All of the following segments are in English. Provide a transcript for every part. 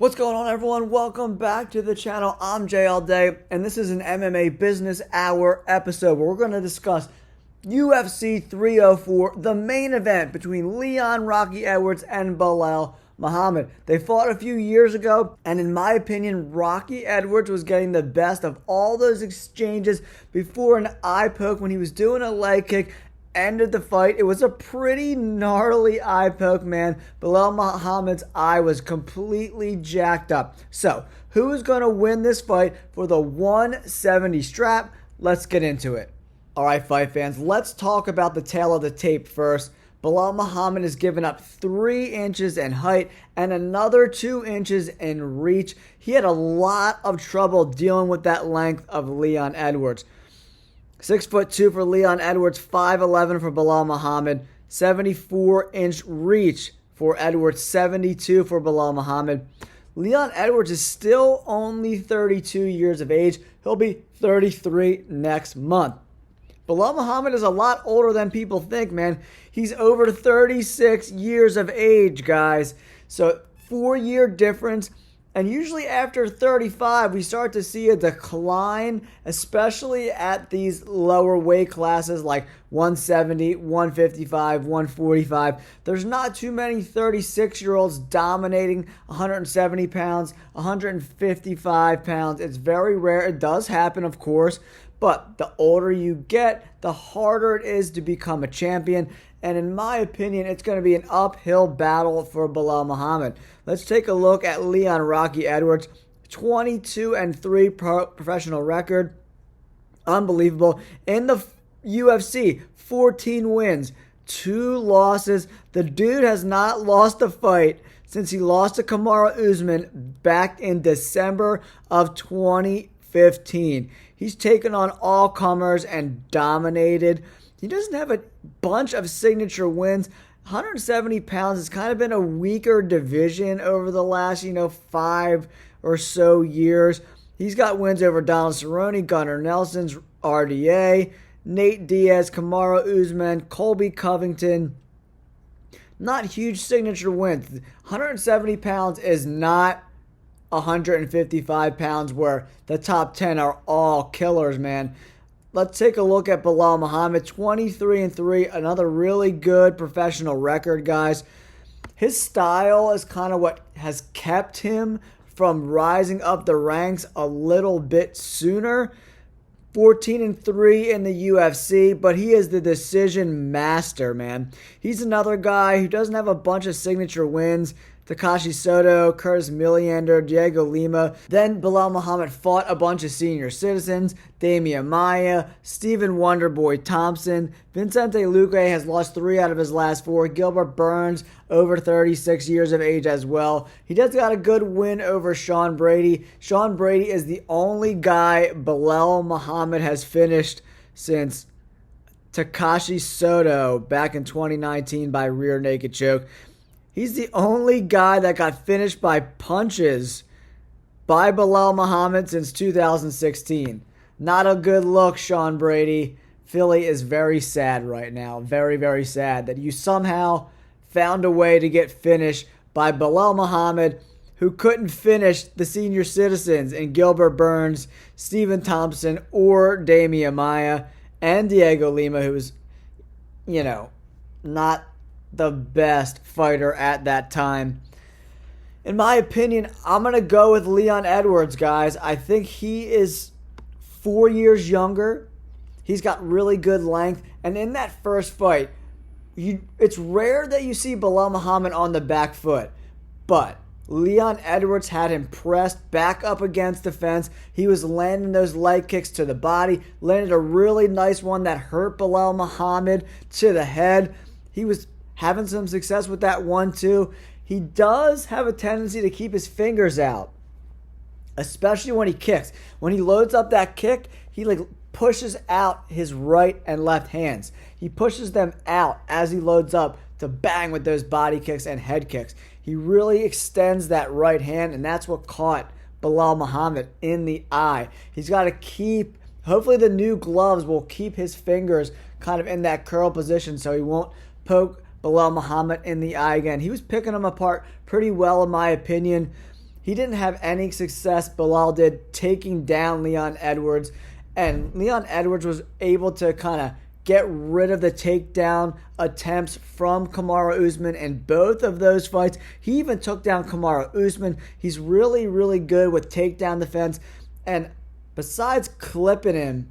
What's going on, everyone? Welcome back to the channel. I'm Jay All Day, and this is an MMA Business Hour episode where we're going to discuss UFC 304, the main event between Leon Rocky Edwards and Belal Muhammad. They fought a few years ago, and in my opinion, Rocky Edwards was getting the best of all those exchanges before an eye poke when he was doing a leg kick ended the fight. It was a pretty gnarly eye poke, man. Belal Muhammad's eye was completely jacked up. So, who is going to win this fight for the 170 strap? Let's get into it. Alright, fight fans, let's talk about the tail of the tape first. Belal Muhammad has given up 3 inches in height and another 2 inches in reach. He had a lot of trouble dealing with that length of Leon Edwards. 6'2" for Leon Edwards, 5'11" for Belal Muhammad, 74-inch reach for Edwards, 72 for Belal Muhammad. Leon Edwards is still only 32 years of age. He'll be 33 next month. Belal Muhammad is a lot older than people think, man. He's over 36 years of age, guys. So, 4-year difference. And usually after 35, we start to see a decline, especially at these lower weight classes like 170, 155, 145. There's not too many 36-year-olds dominating 170 pounds, 155 pounds. It's very rare. It does happen, of course. But the older you get, the harder it is to become a champion. And in my opinion, it's going to be an uphill battle for Belal Muhammad. Let's take a look at Leon Rocky Edwards. 22-3 professional record. Unbelievable. In the UFC, 14 wins, 2 losses. The dude has not lost a fight since he lost to Kamaru Usman back in December of 2015. He's taken on all comers and dominated. He doesn't have a bunch of signature wins. 170 pounds has kind of been a weaker division over the last, 5 or so years. He's got wins over Donald Cerrone, Gunnar Nelson's RDA, Nate Diaz, Kamaru Usman, Colby Covington. Not huge signature wins. 170 pounds is not 155 pounds where the top 10 are all killers, man. Let's take a look at Belal Muhammad, 23-3, another really good professional record, guys. His style is kind of what has kept him from rising up the ranks a little bit sooner. 14-3 in the UFC, but he is the decision master, man. He's another guy who doesn't have a bunch of signature wins. Takashi Soto, Curtis Milliander, Diego Lima. Then Belal Muhammad fought a bunch of senior citizens. Damian Maia, Stephen Wonderboy Thompson. Vicente Luque has lost 3 out of his last 4. Gilbert Burns, over 36 years of age as well. He does got a good win over Sean Brady. Sean Brady is the only guy Belal Muhammad has finished since Takashi Soto back in 2019 by rear naked choke. He's the only guy that got finished by punches by Belal Muhammad since 2016. Not a good look, Sean Brady. Philly is very sad right now. Very, very sad that you somehow found a way to get finished by Belal Muhammad, who couldn't finish the senior citizens in Gilbert Burns, Stephen Thompson, or Damian Maia, and Diego Lima, who was, not the best fighter at that time. In my opinion, I'm going to go with Leon Edwards, guys. I think he is 4 years younger. He's got really good length. And in that first fight, it's rare that you see Belal Muhammad on the back foot. But Leon Edwards had him pressed back up against the fence. He was landing those leg kicks to the body. Landed a really nice one that hurt Belal Muhammad to the head. He was having some success with that 1-2. He does have a tendency to keep his fingers out, especially when he kicks. When he loads up that kick, he pushes out his right and left hands. He pushes them out as he loads up to bang with those body kicks and head kicks. He really extends that right hand, and that's what caught Belal Muhammad in the eye. He's got to keep, hopefully the new gloves will keep his fingers kind of in that curl position so he won't poke Belal Muhammad in the eye again. He was picking him apart pretty well, in my opinion. he didn't have any success. Belal did, taking down Leon Edwards. And Leon Edwards was able to kind of get rid of the takedown attempts from Kamaru Usman in both of those fights. He even took down Kamaru Usman. He's really, really good with takedown defense. And besides clipping him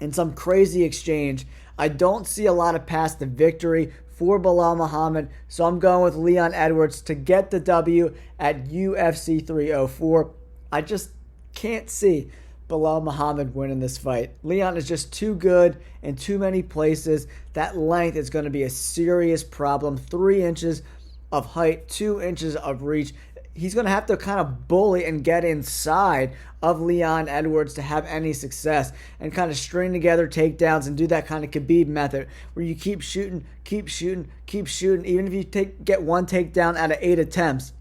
in some crazy exchange, I don't see a lot of paths to victory for Belal Muhammad. So I'm going with Leon Edwards to get the W at UFC 304. I just can't see Belal Muhammad winning this fight. Leon is just too good in too many places. That length is going to be a serious problem. 3 inches of height, 2 inches of reach. He's going to have to kind of bully and get inside of Leon Edwards to have any success and kind of string together takedowns and do that kind of Khabib method where you keep shooting, keep shooting, keep shooting. Even if you get one takedown out of 8 attempts,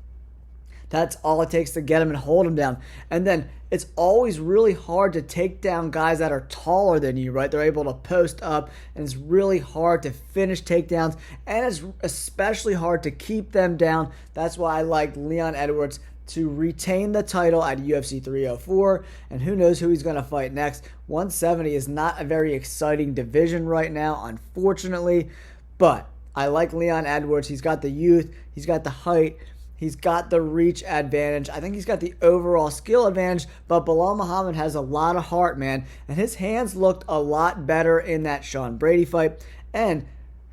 that's all it takes to get him and hold him down. And then it's always really hard to take down guys that are taller than you, right? They're able to post up, and it's really hard to finish takedowns, and it's especially hard to keep them down. That's why I like Leon Edwards to retain the title at UFC 304, and who knows who he's going to fight next. 170 is not a very exciting division right now, unfortunately, but I like Leon Edwards. He's got the youth, he's got the height, he's got the reach advantage. I think he's got the overall skill advantage, but Belal Muhammad has a lot of heart, man. And his hands looked a lot better in that Sean Brady fight. And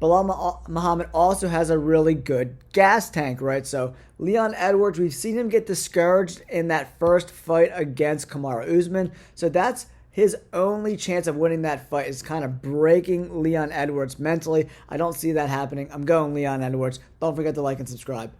Belal Muhammad also has a really good gas tank, right? So Leon Edwards, we've seen him get discouraged in that first fight against Kamaru Usman. So that's his only chance of winning that fight, is kind of breaking Leon Edwards mentally. I don't see that happening. I'm going Leon Edwards. Don't forget to like and subscribe.